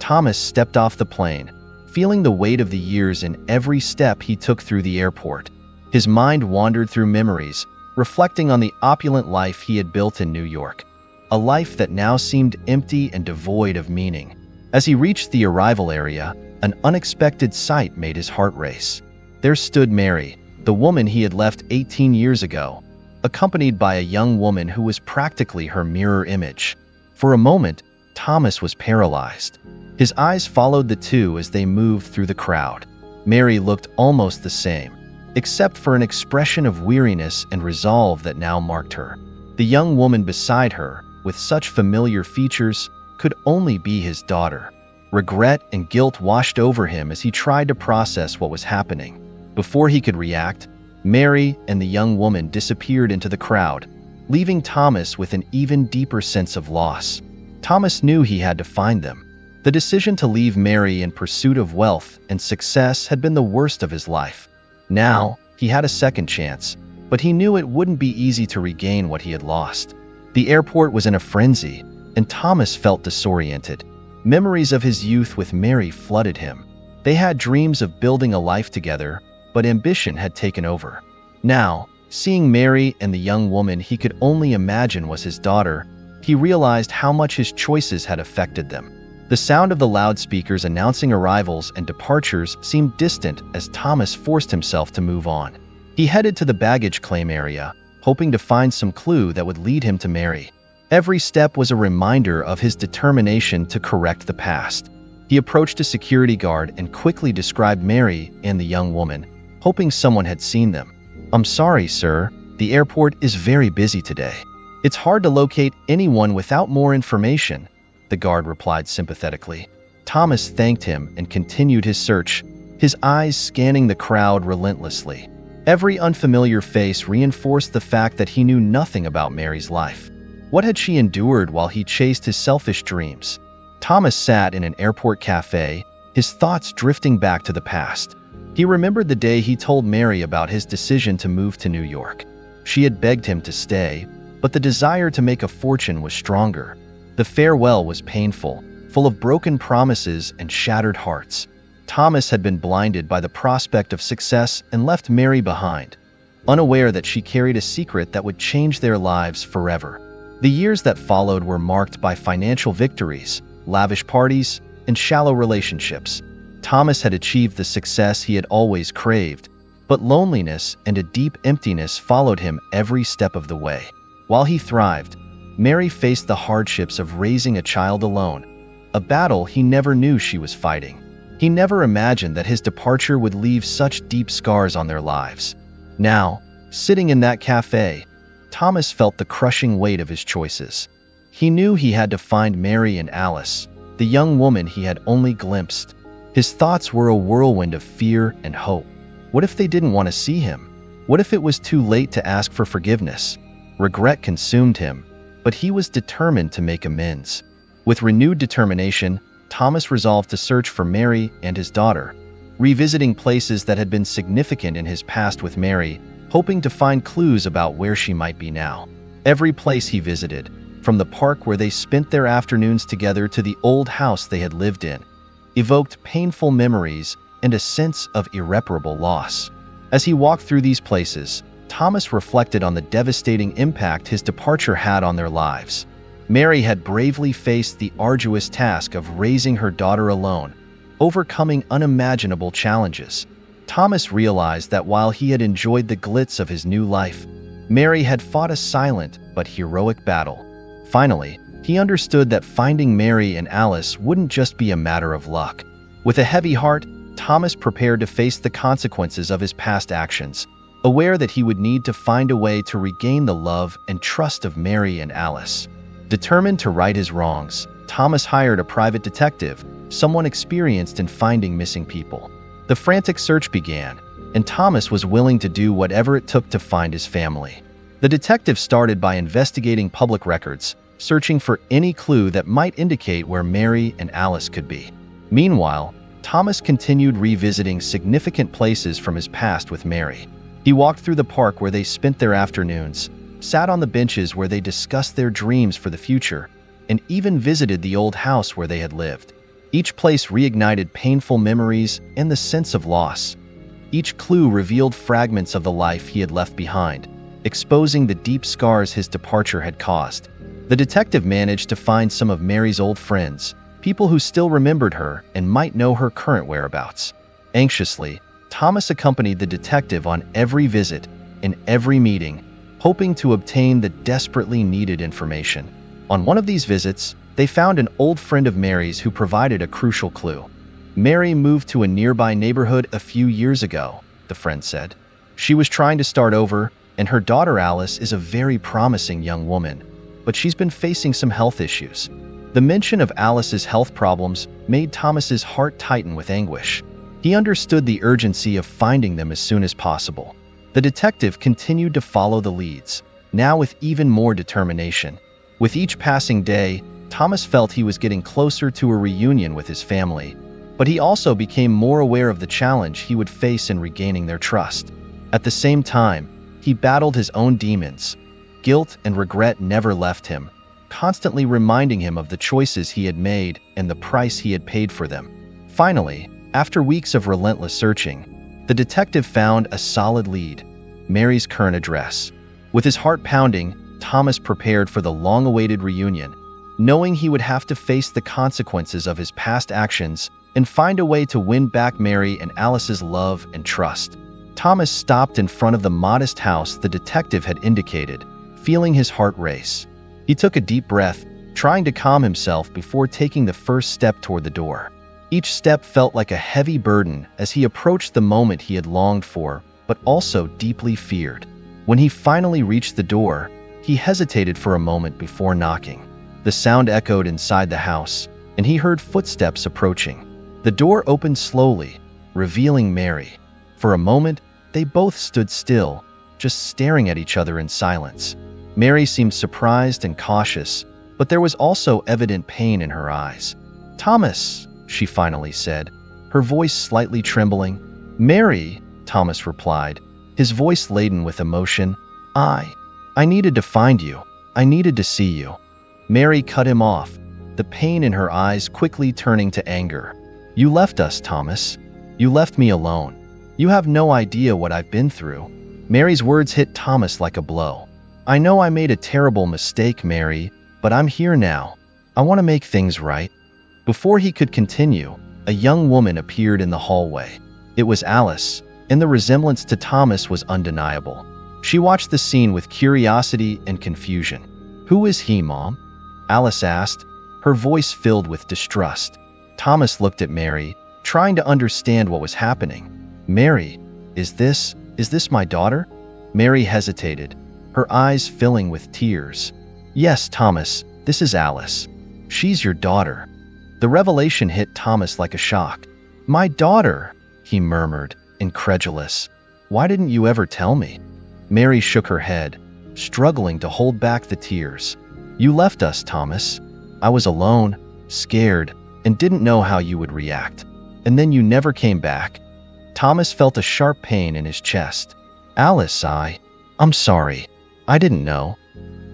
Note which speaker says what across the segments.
Speaker 1: Thomas stepped off the plane, feeling the weight of the years in every step he took through the airport. His mind wandered through memories, reflecting on the opulent life he had built in New York, a life that now seemed empty and devoid of meaning. As he reached the arrival area, an unexpected sight made his heart race. There stood Mary, the woman he had left 18 years ago, accompanied by a young woman who was practically her mirror image. For a moment, Thomas was paralyzed. His eyes followed the two as they moved through the crowd. Mary looked almost the same, except for an expression of weariness and resolve that now marked her. The young woman beside her, with such familiar features, could only be his daughter. Regret and guilt washed over him as he tried to process what was happening. Before he could react, Mary and the young woman disappeared into the crowd, leaving Thomas with an even deeper sense of loss. Thomas knew he had to find them. The decision to leave Mary in pursuit of wealth and success had been the worst of his life. Now, he had a second chance, but he knew it wouldn't be easy to regain what he had lost. The airport was in a frenzy, and Thomas felt disoriented. Memories of his youth with Mary flooded him. They had dreams of building a life together, but ambition had taken over. Now, seeing Mary and the young woman he could only imagine was his daughter, he realized how much his choices had affected them. The sound of the loudspeakers announcing arrivals and departures seemed distant as Thomas forced himself to move on. He headed to the baggage claim area, hoping to find some clue that would lead him to Mary. Every step was a reminder of his determination to correct the past. He approached a security guard and quickly described Mary and the young woman, hoping someone had seen them. "I'm sorry, sir. The airport is very busy today. It's hard to locate anyone without more information," the guard replied sympathetically. Thomas thanked him and continued his search, his eyes scanning the crowd relentlessly. Every unfamiliar face reinforced the fact that he knew nothing about Mary's life. What had she endured while he chased his selfish dreams? Thomas sat in an airport cafe, his thoughts drifting back to the past. He remembered the day he told Mary about his decision to move to New York. She had begged him to stay, but the desire to make a fortune was stronger. The farewell was painful, full of broken promises and shattered hearts. Thomas had been blinded by the prospect of success and left Mary behind, unaware that she carried a secret that would change their lives forever. The years that followed were marked by financial victories, lavish parties, and shallow relationships. Thomas had achieved the success he had always craved, but loneliness and a deep emptiness followed him every step of the way. While he thrived, Mary faced the hardships of raising a child alone, a battle he never knew she was fighting. He never imagined that his departure would leave such deep scars on their lives. Now, sitting in that cafe, Thomas felt the crushing weight of his choices. He knew he had to find Mary and Alice, the young woman he had only glimpsed. His thoughts were a whirlwind of fear and hope. What if they didn't want to see him? What if it was too late to ask for forgiveness? Regret consumed him, but he was determined to make amends. With renewed determination, Thomas resolved to search for Mary and his daughter, revisiting places that had been significant in his past with Mary, hoping to find clues about where she might be now. Every place he visited, from the park where they spent their afternoons together to the old house they had lived in, evoked painful memories and a sense of irreparable loss. As he walked through these places, Thomas reflected on the devastating impact his departure had on their lives. Mary had bravely faced the arduous task of raising her daughter alone, overcoming unimaginable challenges. Thomas realized that while he had enjoyed the glitz of his new life, Mary had fought a silent but heroic battle. Finally, he understood that finding Mary and Alice wouldn't just be a matter of luck. With a heavy heart, Thomas prepared to face the consequences of his past actions, aware that he would need to find a way to regain the love and trust of Mary and Alice. Determined to right his wrongs, Thomas hired a private detective, someone experienced in finding missing people. The frantic search began, and Thomas was willing to do whatever it took to find his family. The detective started by investigating public records, searching for any clue that might indicate where Mary and Alice could be. Meanwhile, Thomas continued revisiting significant places from his past with Mary. He walked through the park where they spent their afternoons, sat on the benches where they discussed their dreams for the future, and even visited the old house where they had lived. Each place reignited painful memories and the sense of loss. Each clue revealed fragments of the life he had left behind, exposing the deep scars his departure had caused. The detective managed to find some of Mary's old friends, people who still remembered her and might know her current whereabouts. Anxiously, Thomas accompanied the detective on every visit and every meeting, hoping to obtain the desperately needed information. On one of these visits, they found an old friend of Mary's who provided a crucial clue. Mary moved to a nearby neighborhood a few years ago, the friend said. She was trying to start over, and her daughter Alice is a very promising young woman, but she's been facing some health issues. The mention of Alice's health problems made Thomas's heart tighten with anguish. He understood the urgency of finding them as soon as possible. The detective continued to follow the leads, now with even more determination. With each passing day, Thomas felt he was getting closer to a reunion with his family, but he also became more aware of the challenge he would face in regaining their trust. At the same time, he battled his own demons. Guilt and regret never left him, constantly reminding him of the choices he had made and the price he had paid for them. Finally, after weeks of relentless searching, the detective found a solid lead: Mary's current address. With his heart pounding, Thomas prepared for the long-awaited reunion, knowing he would have to face the consequences of his past actions and find a way to win back Mary and Alice's love and trust. Thomas stopped in front of the modest house the detective had indicated, feeling his heart race. He took a deep breath, trying to calm himself before taking the first step toward the door. Each step felt like a heavy burden as he approached the moment he had longed for, but also deeply feared. When he finally reached the door, he hesitated for a moment before knocking. The sound echoed inside the house, and he heard footsteps approaching. The door opened slowly, revealing Mary. For a moment, they both stood still, just staring at each other in silence. Mary seemed surprised and cautious, but there was also evident pain in her eyes. "Thomas," she finally said, her voice slightly trembling. "Mary," Thomas replied, his voice laden with emotion. I needed to find you. I needed to see you." Mary cut him off, the pain in her eyes quickly turning to anger. "You left us, Thomas. You left me alone. You have no idea what I've been through." Mary's words hit Thomas like a blow. "I know I made a terrible mistake, Mary, but I'm here now. I want to make things right." Before he could continue, a young woman appeared in the hallway. It was Alice, and the resemblance to Thomas was undeniable. She watched the scene with curiosity and confusion. "Who is he, Mom?" Alice asked, her voice filled with distrust. Thomas looked at Mary, trying to understand what was happening. "Mary, is this my daughter?" Mary hesitated, her eyes filling with tears. "Yes, Thomas, this is Alice. She's your daughter." The revelation hit Thomas like a shock. "My daughter," he murmured, incredulous. "Why didn't you ever tell me?" Mary shook her head, struggling to hold back the tears. "You left us, Thomas. I was alone, scared, and didn't know how you would react. And then you never came back." Thomas felt a sharp pain in his chest. "Alice, I'm sorry. I didn't know."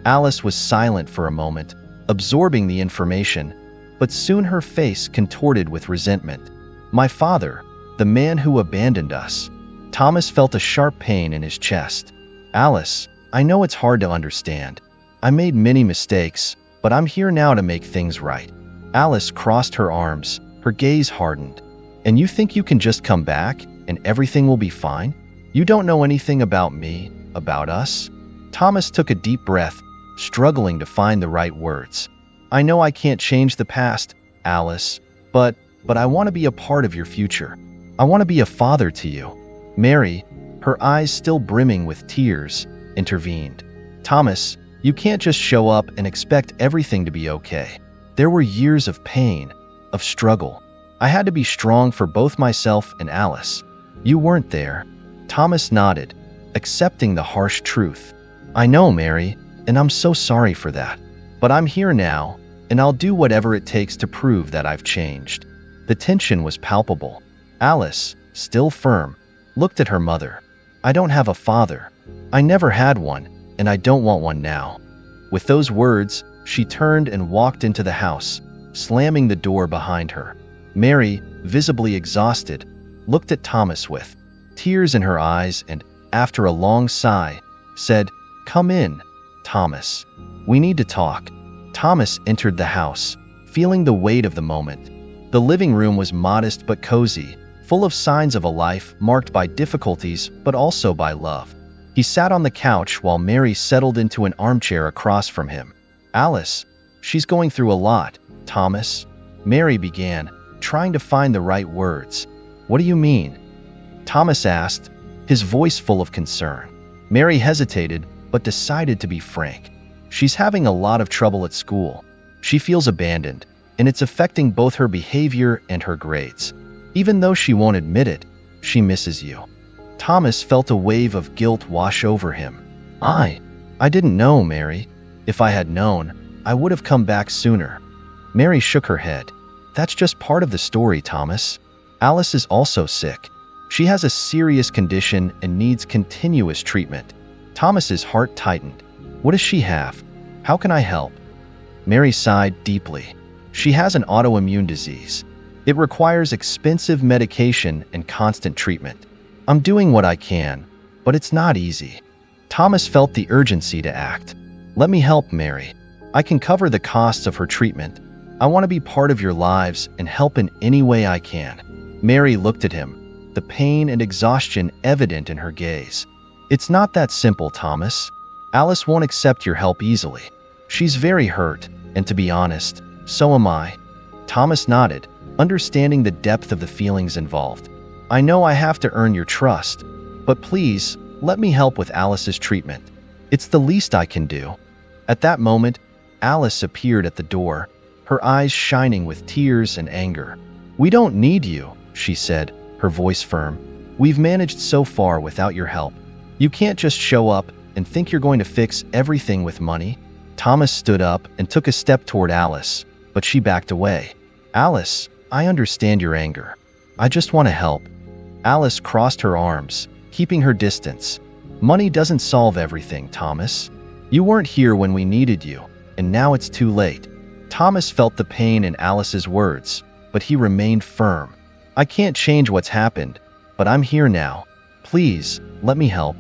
Speaker 1: Alice was silent for a moment, absorbing the information, but soon her face contorted with resentment. "My father, the man who abandoned us." Thomas felt a sharp pain in his chest. "Alice, I know it's hard to understand. I made many mistakes, but I'm here now to make things right." Alice crossed her arms, her gaze hardened. "And you think you can just come back, and everything will be fine? You don't know anything about me, about us?" Thomas took a deep breath, struggling to find the right words. "I know I can't change the past, Alice, but I want to be a part of your future. I want to be a father to you." Mary, her eyes still brimming with tears, intervened. "Thomas, you can't just show up and expect everything to be okay. There were years of pain, of struggle. I had to be strong for both myself and Alice. You weren't there." Thomas nodded, accepting the harsh truth. "I know, Mary, and I'm so sorry for that. But I'm here now, and I'll do whatever it takes to prove that I've changed." The tension was palpable. Alice, still firm, looked at her mother. "I don't have a father. I never had one, and I don't want one now." With those words, she turned and walked into the house, slamming the door behind her. Mary, visibly exhausted, looked at Thomas with tears in her eyes and, after a long sigh, said, "Come in, Thomas. We need to talk." Thomas entered the house, feeling the weight of the moment. The living room was modest but cozy, full of signs of a life marked by difficulties but also by love. He sat on the couch while Mary settled into an armchair across from him. "Alice, she's going through a lot, Thomas," Mary began, trying to find the right words. "What do you mean?" Thomas asked, his voice full of concern. Mary hesitated, but decided to be frank. "She's having a lot of trouble at school. She feels abandoned, and it's affecting both her behavior and her grades. Even though she won't admit it, she misses you." Thomas felt a wave of guilt wash over him. I didn't know, Mary. If I had known, I would have come back sooner." Mary shook her head. "That's just part of the story, Thomas. Alice is also sick. She has a serious condition and needs continuous treatment." Thomas's heart tightened. "What does she have? How can I help?" Mary sighed deeply. "She has an autoimmune disease. It requires expensive medication and constant treatment. I'm doing what I can, but it's not easy." Thomas felt the urgency to act. "Let me help, Mary. I can cover the costs of her treatment. I want to be part of your lives and help in any way I can." Mary looked at him, the pain and exhaustion evident in her gaze. "It's not that simple, Thomas. Alice won't accept your help easily. She's very hurt, and to be honest, so am I." Thomas nodded, understanding the depth of the feelings involved. "I know I have to earn your trust, but please, let me help with Alice's treatment. It's the least I can do." At that moment, Alice appeared at the door, her eyes shining with tears and anger. "We don't need you," she said, her voice firm. "We've managed so far without your help. You can't just show up and think you're going to fix everything with money." Thomas stood up and took a step toward Alice, but she backed away. "Alice, I understand your anger. I just want to help." Alice crossed her arms, keeping her distance. "Money doesn't solve everything, Thomas. You weren't here when we needed you, and now it's too late." Thomas felt the pain in Alice's words, but he remained firm. "I can't change what's happened, but I'm here now. Please, let me help."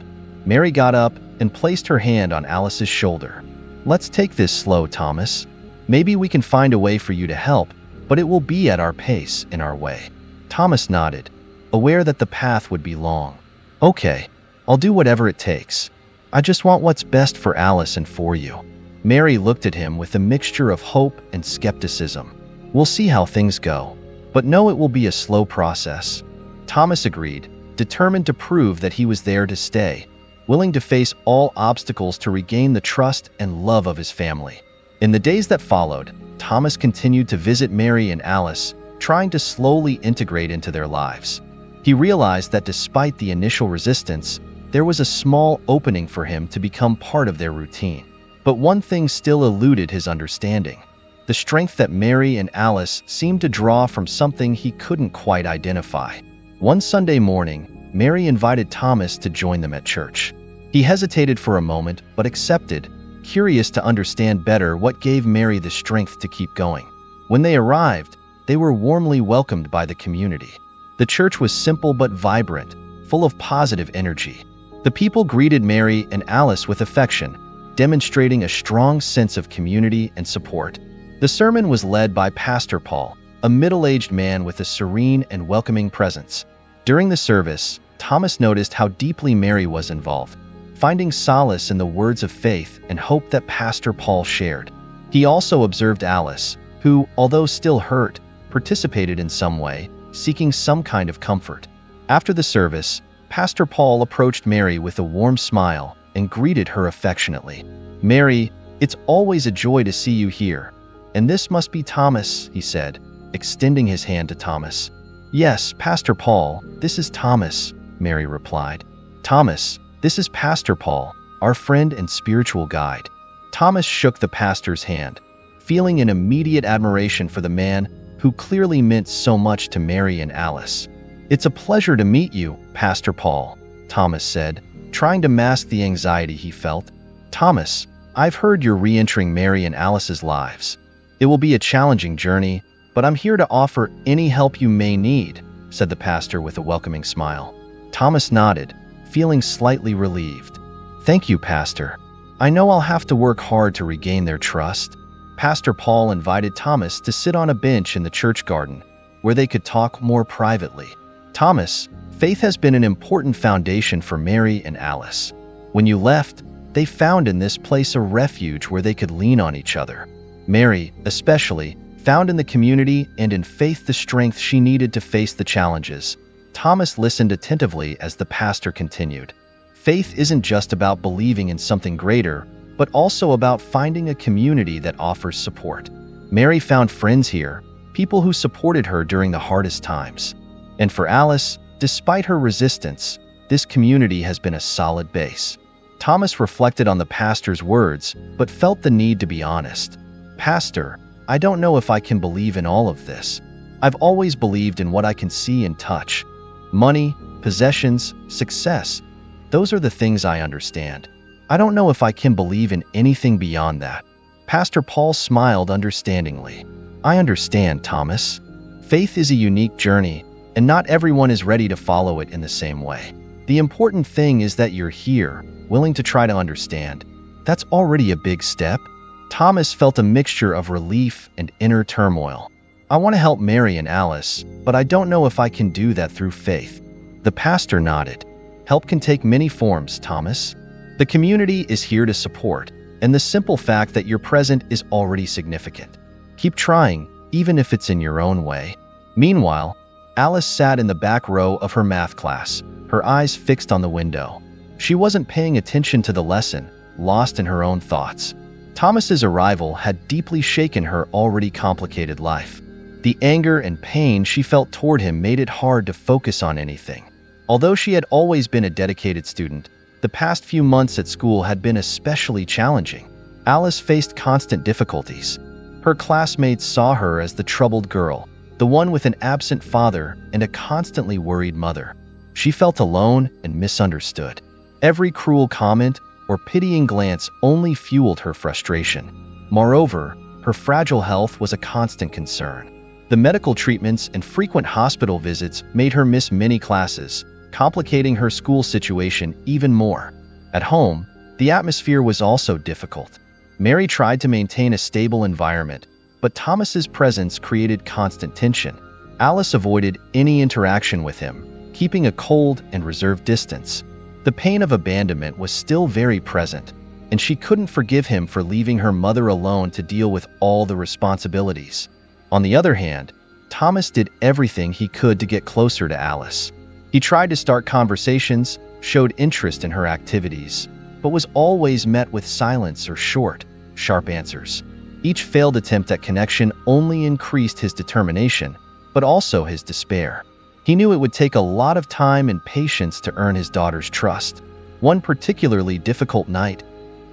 Speaker 1: Mary got up and placed her hand on Alice's shoulder. "Let's take this slow, Thomas. Maybe we can find a way for you to help, but it will be at our pace, in our way." Thomas nodded, aware that the path would be long. "Okay, I'll do whatever it takes. I just want what's best for Alice and for you." Mary looked at him with a mixture of hope and skepticism. "We'll see how things go, but know it will be a slow process." Thomas agreed, determined to prove that he was there to stay, willing to face all obstacles to regain the trust and love of his family. In the days that followed, Thomas continued to visit Mary and Alice, trying to slowly integrate into their lives. He realized that despite the initial resistance, there was a small opening for him to become part of their routine. But one thing still eluded his understanding: the strength that Mary and Alice seemed to draw from something he couldn't quite identify. One Sunday morning, Mary invited Thomas to join them at church. He hesitated for a moment, but accepted, curious to understand better what gave Mary the strength to keep going. When they arrived, they were warmly welcomed by the community. The church was simple but vibrant, full of positive energy. The people greeted Mary and Alice with affection, demonstrating a strong sense of community and support. The sermon was led by Pastor Paul, a middle-aged man with a serene and welcoming presence. During the service, Thomas noticed how deeply Mary was involved, finding solace in the words of faith and hope that Pastor Paul shared. He also observed Alice, who, although still hurt, participated in some way, seeking some kind of comfort. After the service, Pastor Paul approached Mary with a warm smile and greeted her affectionately. "Mary, it's always a joy to see you here. And this must be Thomas," he said, extending his hand to Thomas. "Yes, Pastor Paul, this is Thomas," Mary replied. "Thomas, this is Pastor Paul, our friend and spiritual guide." Thomas shook the pastor's hand, feeling an immediate admiration for the man who clearly meant so much to Mary and Alice. "It's a pleasure to meet you, Pastor Paul," Thomas said, trying to mask the anxiety he felt. "Thomas, I've heard you're re-entering Mary and Alice's lives. It will be a challenging journey, but I'm here to offer any help you may need," said the pastor with a welcoming smile. Thomas nodded, feeling slightly relieved. "Thank you, Pastor. I know I'll have to work hard to regain their trust." Pastor Paul invited Thomas to sit on a bench in the church garden, where they could talk more privately. "Thomas, faith has been an important foundation for Mary and Alice. When you left, they found in this place a refuge where they could lean on each other. Mary, especially, found in the community and in faith the strength she needed to face the challenges." Thomas listened attentively as the pastor continued. "Faith isn't just about believing in something greater, but also about finding a community that offers support. Mary found friends here, people who supported her during the hardest times. And for Alice, despite her resistance, this community has been a solid base." Thomas reflected on the pastor's words, but felt the need to be honest. "Pastor, I don't know if I can believe in all of this. I've always believed in what I can see and touch. Money, possessions, success. Those are the things I understand. I don't know if I can believe in anything beyond that." Pastor Paul smiled understandingly. "I understand, Thomas. Faith is a unique journey, and not everyone is ready to follow it in the same way. The important thing is that you're here, willing to try to understand. That's already a big step." Thomas felt a mixture of relief and inner turmoil. "I want to help Mary and Alice, but I don't know if I can do that through faith." The pastor nodded. "Help can take many forms, Thomas. The community is here to support, and the simple fact that you're present is already significant. Keep trying, even if it's in your own way." Meanwhile, Alice sat in the back row of her math class, her eyes fixed on the window. She wasn't paying attention to the lesson, lost in her own thoughts. Thomas's arrival had deeply shaken her already complicated life. The anger and pain she felt toward him made it hard to focus on anything. Although she had always been a dedicated student, the past few months at school had been especially challenging. Alice faced constant difficulties. Her classmates saw her as the troubled girl, the one with an absent father and a constantly worried mother. She felt alone and misunderstood. Every cruel comment or pitying glance only fueled her frustration. Moreover, her fragile health was a constant concern. The medical treatments and frequent hospital visits made her miss many classes, complicating her school situation even more. At home, the atmosphere was also difficult. Mary tried to maintain a stable environment, but Thomas's presence created constant tension. Alice avoided any interaction with him, keeping a cold and reserved distance. The pain of abandonment was still very present, and she couldn't forgive him for leaving her mother alone to deal with all the responsibilities. On the other hand, Thomas did everything he could to get closer to Alice. He tried to start conversations, showed interest in her activities, but was always met with silence or short, sharp answers. Each failed attempt at connection only increased his determination, but also his despair. He knew it would take a lot of time and patience to earn his daughter's trust. One particularly difficult night,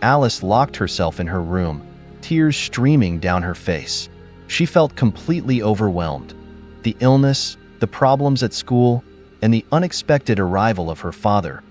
Speaker 1: Alice locked herself in her room, tears streaming down her face. She felt completely overwhelmed. The illness, the problems at school, and the unexpected arrival of her father,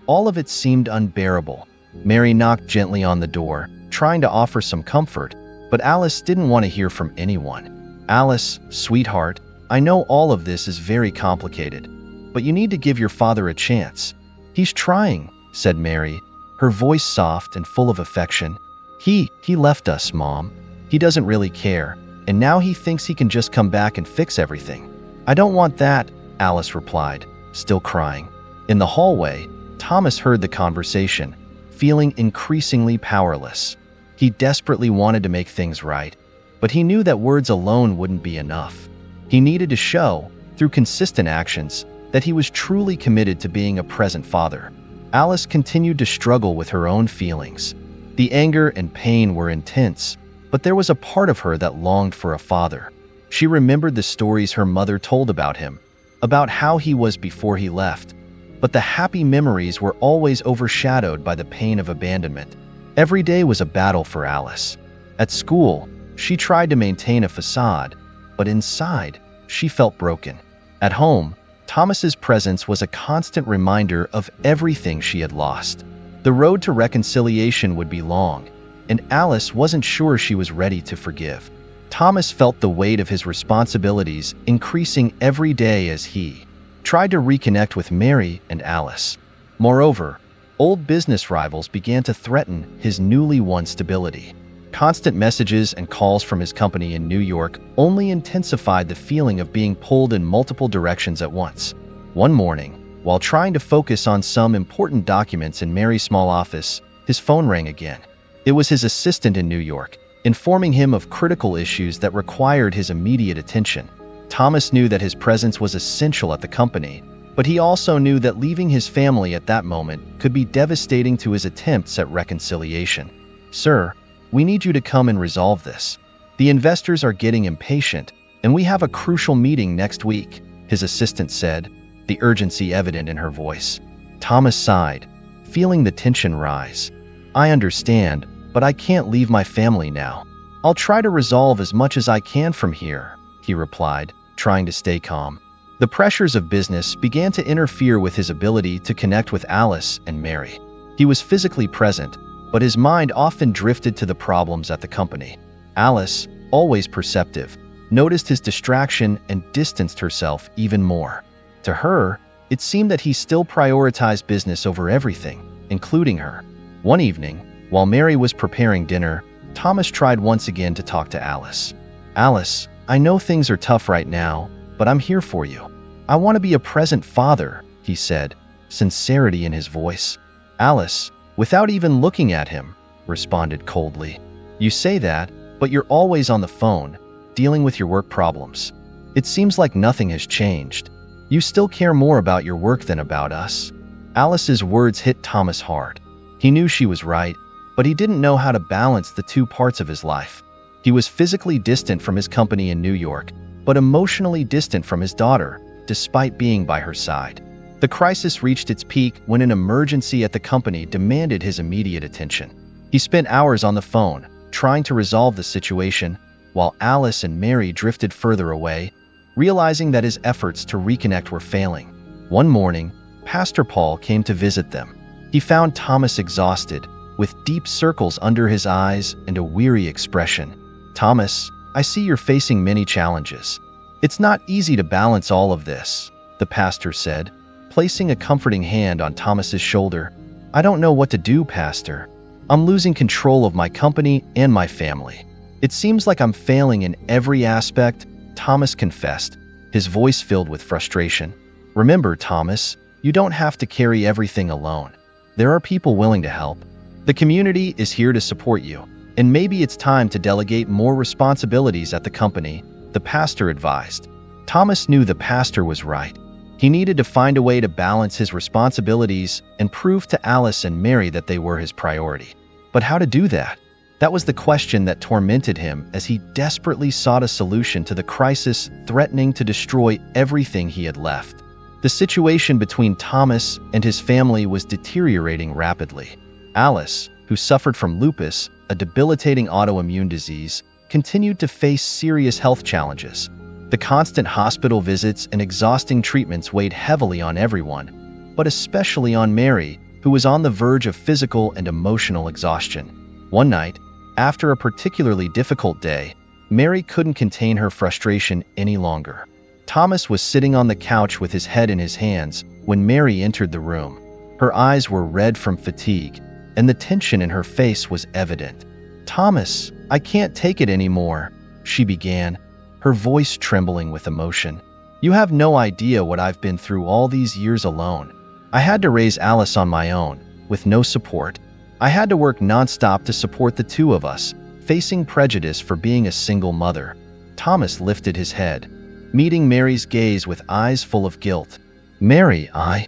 Speaker 1: all of it seemed unbearable. Mary knocked gently on the door, trying to offer some comfort, but Alice didn't want to hear from anyone. "Alice, sweetheart, I know all of this is very complicated, but you need to give your father a chance. He's trying," said Mary, her voice soft and full of affection. He left us, Mom. He doesn't really care, and now he thinks he can just come back and fix everything." "I don't want that," Alice replied, still crying. In the hallway, Thomas heard the conversation, feeling increasingly powerless. He desperately wanted to make things right, but he knew that words alone wouldn't be enough. He needed to show, through consistent actions, that he was truly committed to being a present father. Alice continued to struggle with her own feelings. The anger and pain were intense, but there was a part of her that longed for a father. She remembered the stories her mother told about him, about how he was before he left, but the happy memories were always overshadowed by the pain of abandonment. Every day was a battle for Alice. At school, she tried to maintain a facade, but inside, she felt broken. At home, Thomas's presence was a constant reminder of everything she had lost. The road to reconciliation would be long, and Alice wasn't sure she was ready to forgive. Thomas felt the weight of his responsibilities increasing every day as he tried to reconnect with Mary and Alice. Moreover, old business rivals began to threaten his newly won stability. Constant messages and calls from his company in New York only intensified the feeling of being pulled in multiple directions at once. One morning, while trying to focus on some important documents in Mary's small office, his phone rang again. It was his assistant in New York, informing him of critical issues that required his immediate attention. Thomas knew that his presence was essential at the company, but he also knew that leaving his family at that moment could be devastating to his attempts at reconciliation. "Sir, we need you to come and resolve this. The investors are getting impatient, and we have a crucial meeting next week," his assistant said, the urgency evident in her voice. Thomas sighed, feeling the tension rise. "I understand, but I can't leave my family now. I'll try to resolve as much as I can from here," he replied, trying to stay calm. The pressures of business began to interfere with his ability to connect with Alice and Mary. He was physically present, but his mind often drifted to the problems at the company. Alice, always perceptive, noticed his distraction and distanced herself even more. To her, it seemed that he still prioritized business over everything, including her. One evening, while Mary was preparing dinner, Thomas tried once again to talk to Alice. "Alice, I know things are tough right now, but I'm here for you. I want to be a present father," he said, sincerity in his voice. Alice, without even looking at him, responded coldly. "You say that, but you're always on the phone, dealing with your work problems. It seems like nothing has changed. You still care more about your work than about us." Alice's words hit Thomas hard. He knew she was right, but he didn't know how to balance the two parts of his life. He was physically distant from his company in New York, but emotionally distant from his daughter, despite being by her side. The crisis reached its peak when an emergency at the company demanded his immediate attention. He spent hours on the phone, trying to resolve the situation, while Alice and Mary drifted further away, realizing that his efforts to reconnect were failing. One morning, Pastor Paul came to visit them. He found Thomas exhausted, with deep circles under his eyes and a weary expression. "Thomas, I see you're facing many challenges. It's not easy to balance all of this," the pastor said, placing a comforting hand on Thomas's shoulder. "I don't know what to do, Pastor. I'm losing control of my company and my family. It seems like I'm failing in every aspect," Thomas confessed, his voice filled with frustration. "Remember, Thomas, you don't have to carry everything alone. There are people willing to help. The community is here to support you, and maybe it's time to delegate more responsibilities at the company," the pastor advised. Thomas knew the pastor was right. He needed to find a way to balance his responsibilities and prove to Alice and Mary that they were his priority. But how to do that? That was the question that tormented him as he desperately sought a solution to the crisis threatening to destroy everything he had left. The situation between Thomas and his family was deteriorating rapidly. Alice, who suffered from lupus, a debilitating autoimmune disease, continued to face serious health challenges. The constant hospital visits and exhausting treatments weighed heavily on everyone, but especially on Mary, who was on the verge of physical and emotional exhaustion. One night, after a particularly difficult day, Mary couldn't contain her frustration any longer. Thomas was sitting on the couch with his head in his hands when Mary entered the room. Her eyes were red from fatigue, and the tension in her face was evident. "Thomas, I can't take it anymore," she began, her voice trembling with emotion. "You have no idea what I've been through all these years alone. I had to raise Alice on my own, with no support. I had to work nonstop to support the two of us, facing prejudice for being a single mother." Thomas lifted his head, meeting Mary's gaze with eyes full of guilt. "Mary, I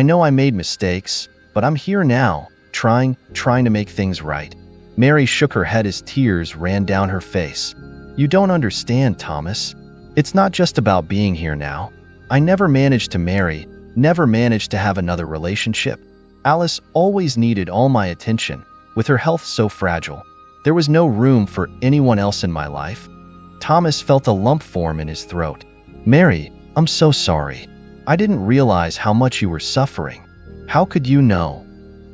Speaker 1: know I made mistakes, but I'm here now, trying to make things right." Mary shook her head as tears ran down her face. "You don't understand, Thomas. It's not just about being here now. I never managed to marry, never managed to have another relationship. Alice always needed all my attention, with her health so fragile. There was no room for anyone else in my life." Thomas felt a lump form in his throat. "Mary, I'm so sorry. I didn't realize how much you were suffering. How could you know?"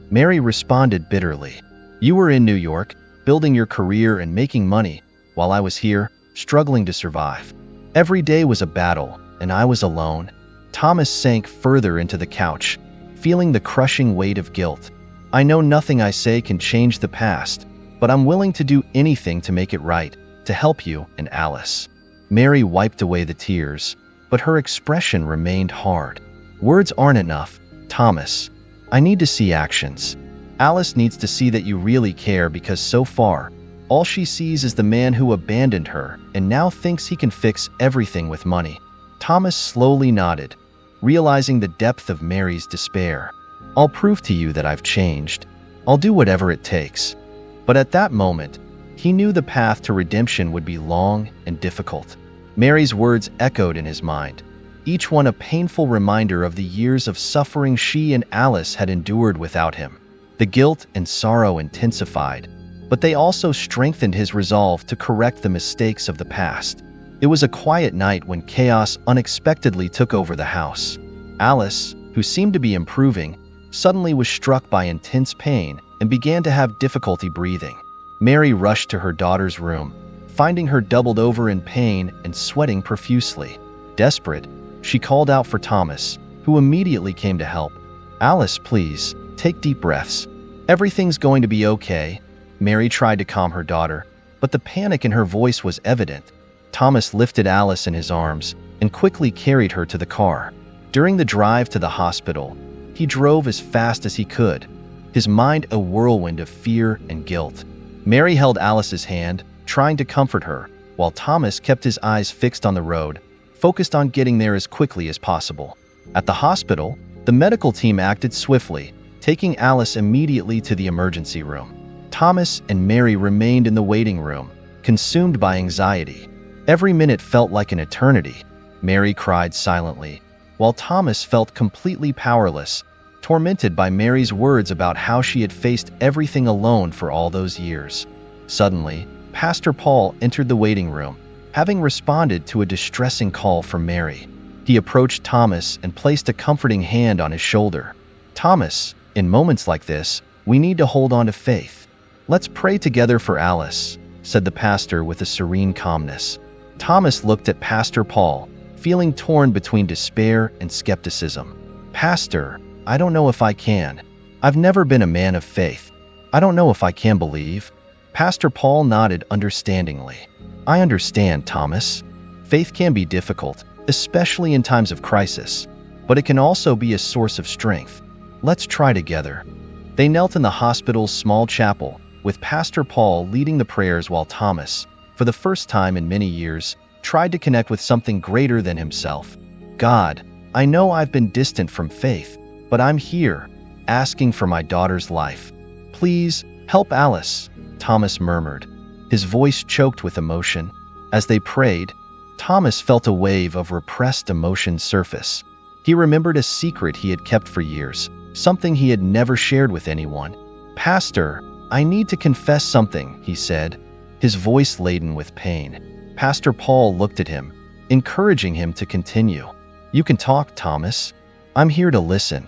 Speaker 1: Mary responded bitterly. "You were in New York, building your career and making money, while I was here, struggling to survive. Every day was a battle, and I was alone. Thomas sank further into the couch, feeling the crushing weight of guilt. I know nothing I say can change the past, but I'm willing to do anything to make it right, to help you and Alice. Mary wiped away the tears, but her expression remained hard. Words aren't enough, Thomas. I need to see actions. Alice needs to see that you really care, because so far, all she sees is the man who abandoned her and now thinks he can fix everything with money. Thomas slowly nodded, realizing the depth of Mary's despair. I'll prove to you that I've changed. I'll do whatever it takes. But at that moment, he knew the path to redemption would be long and difficult. Mary's words echoed in his mind, each one a painful reminder of the years of suffering she and Alice had endured without him. The guilt and sorrow intensified, but they also strengthened his resolve to correct the mistakes of the past. It was a quiet night when chaos unexpectedly took over the house. Alice, who seemed to be improving, suddenly was struck by intense pain and began to have difficulty breathing. Mary rushed to her daughter's room, finding her doubled over in pain and sweating profusely. Desperate, she called out for Thomas, who immediately came to help. Alice, please, take deep breaths. Everything's going to be okay. Mary tried to calm her daughter, but the panic in her voice was evident. Thomas lifted Alice in his arms and quickly carried her to the car. During the drive to the hospital, he drove as fast as he could, his mind a whirlwind of fear and guilt. Mary held Alice's hand, trying to comfort her, while Thomas kept his eyes fixed on the road, focused on getting there as quickly as possible. At the hospital, the medical team acted swiftly, taking Alice immediately to the emergency room. Thomas and Mary remained in the waiting room, consumed by anxiety. Every minute felt like an eternity. Mary cried silently, while Thomas felt completely powerless, tormented by Mary's words about how she had faced everything alone for all those years. Suddenly, Pastor Paul entered the waiting room, having responded to a distressing call from Mary. He approached Thomas and placed a comforting hand on his shoulder. Thomas, in moments like this, we need to hold on to faith. Let's pray together for Alice, said the pastor with a serene calmness. Thomas looked at Pastor Paul, feeling torn between despair and skepticism. Pastor, I don't know if I can. I've never been a man of faith. I don't know if I can believe. Pastor Paul nodded understandingly. I understand, Thomas. Faith can be difficult, especially in times of crisis, but it can also be a source of strength. Let's try together. They knelt in the hospital's small chapel, with Pastor Paul leading the prayers while Thomas, for the first time in many years, tried to connect with something greater than himself. God, I know I've been distant from faith, but I'm here, asking for my daughter's life. Please, help Alice, Thomas murmured, his voice choked with emotion. As they prayed, Thomas felt a wave of repressed emotion surface. He remembered a secret he had kept for years, something he had never shared with anyone. Pastor, I need to confess something, he said, his voice laden with pain. Pastor Paul looked at him, encouraging him to continue. You can talk, Thomas. I'm here to listen.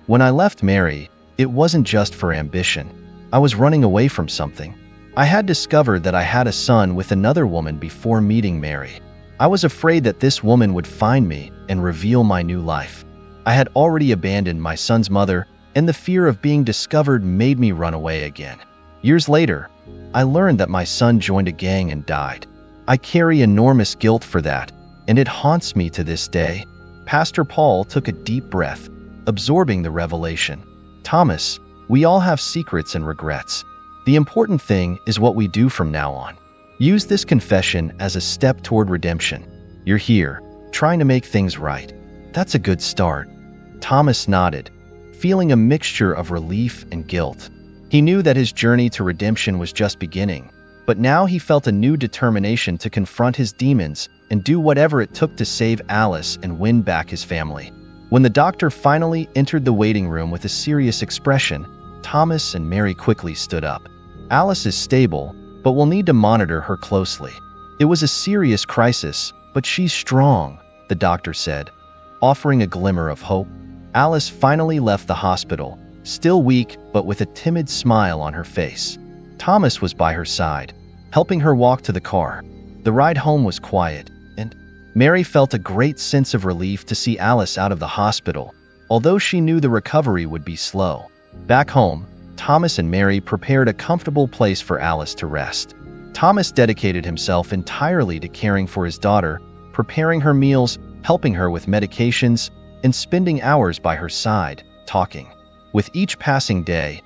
Speaker 1: When I left Mary, it wasn't just for ambition. I was running away from something. I had discovered that I had a son with another woman before meeting Mary. I was afraid that this woman would find me and reveal my new life. I had already abandoned my son's mother, and the fear of being discovered made me run away again. Years later, I learned that my son joined a gang and died. I carry enormous guilt for that, and it haunts me to this day. Pastor Paul took a deep breath, absorbing the revelation. Thomas, we all have secrets and regrets. The important thing is what we do from now on. Use this confession as a step toward redemption. You're here, trying to make things right. That's a good start. Thomas nodded, feeling a mixture of relief and guilt. He knew that his journey to redemption was just beginning, but now he felt a new determination to confront his demons and do whatever it took to save Alice and win back his family. When the doctor finally entered the waiting room with a serious expression, Thomas and Mary quickly stood up. Alice is stable, but we'll need to monitor her closely. It was a serious crisis, but she's strong, the doctor said, offering a glimmer of hope. Alice finally left the hospital, still weak but with a timid smile on her face. Thomas was by her side, helping her walk to the car. The ride home was quiet, and Mary felt a great sense of relief to see Alice out of the hospital, although she knew the recovery would be slow. Back home, Thomas and Mary prepared a comfortable place for Alice to rest. Thomas dedicated himself entirely to caring for his daughter, preparing her meals, helping her with medications, and spending hours by her side, talking. With each passing day,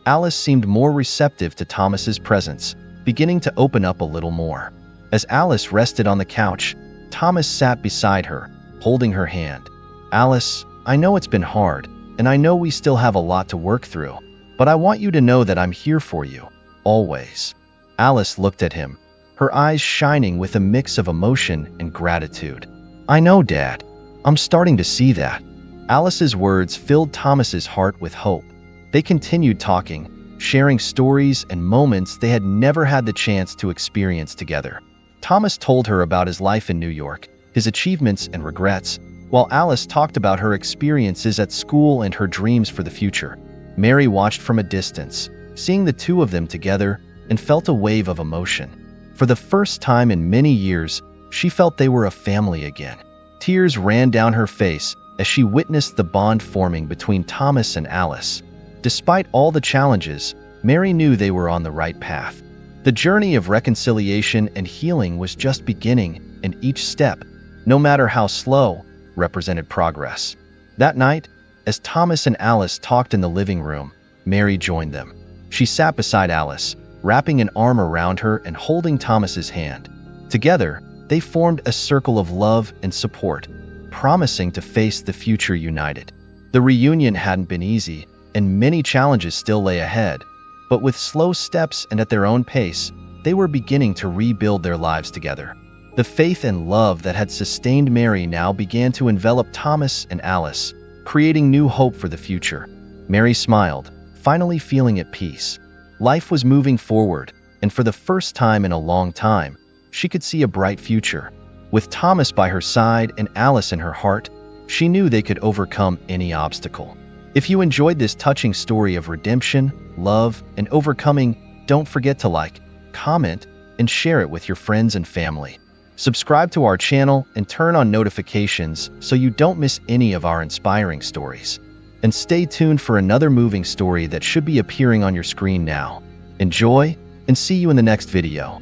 Speaker 1: Alice seemed more receptive to Thomas's presence, beginning to open up a little more. As Alice rested on the couch, Thomas sat beside her, holding her hand. "Alice, I know it's been hard, and I know we still have a lot to work through, but I want you to know that I'm here for you, always." Alice looked at him, her eyes shining with a mix of emotion and gratitude. "I know, Dad. I'm starting to see that." Alice's words filled Thomas's heart with hope. They continued talking, sharing stories and moments they had never had the chance to experience together. Thomas told her about his life in New York, his achievements and regrets, while Alice talked about her experiences at school and her dreams for the future. Mary watched from a distance, seeing the two of them together, and felt a wave of emotion. For the first time in many years, she felt they were a family again. Tears ran down her face as she witnessed the bond forming between Thomas and Alice. Despite all the challenges, Mary knew they were on the right path. The journey of reconciliation and healing was just beginning, and each step, no matter how slow, represented progress. That night, as Thomas and Alice talked in the living room, Mary joined them. She sat beside Alice, wrapping an arm around her and holding Thomas's hand. Together, they formed a circle of love and support, promising to face the future united. The reunion hadn't been easy, and many challenges still lay ahead, but with slow steps and at their own pace, they were beginning to rebuild their lives together. The faith and love that had sustained Mary now began to envelop Thomas and Alice, creating new hope for the future. Mary smiled, finally feeling at peace. Life was moving forward, and for the first time in a long time, she could see a bright future. With Thomas by her side and Alice in her heart, she knew they could overcome any obstacle. If you enjoyed this touching story of redemption, love, and overcoming, don't forget to like, comment, and share it with your friends and family. Subscribe to our channel and turn on notifications so you don't miss any of our inspiring stories. And stay tuned for another moving story that should be appearing on your screen now. Enjoy, and see you in the next video.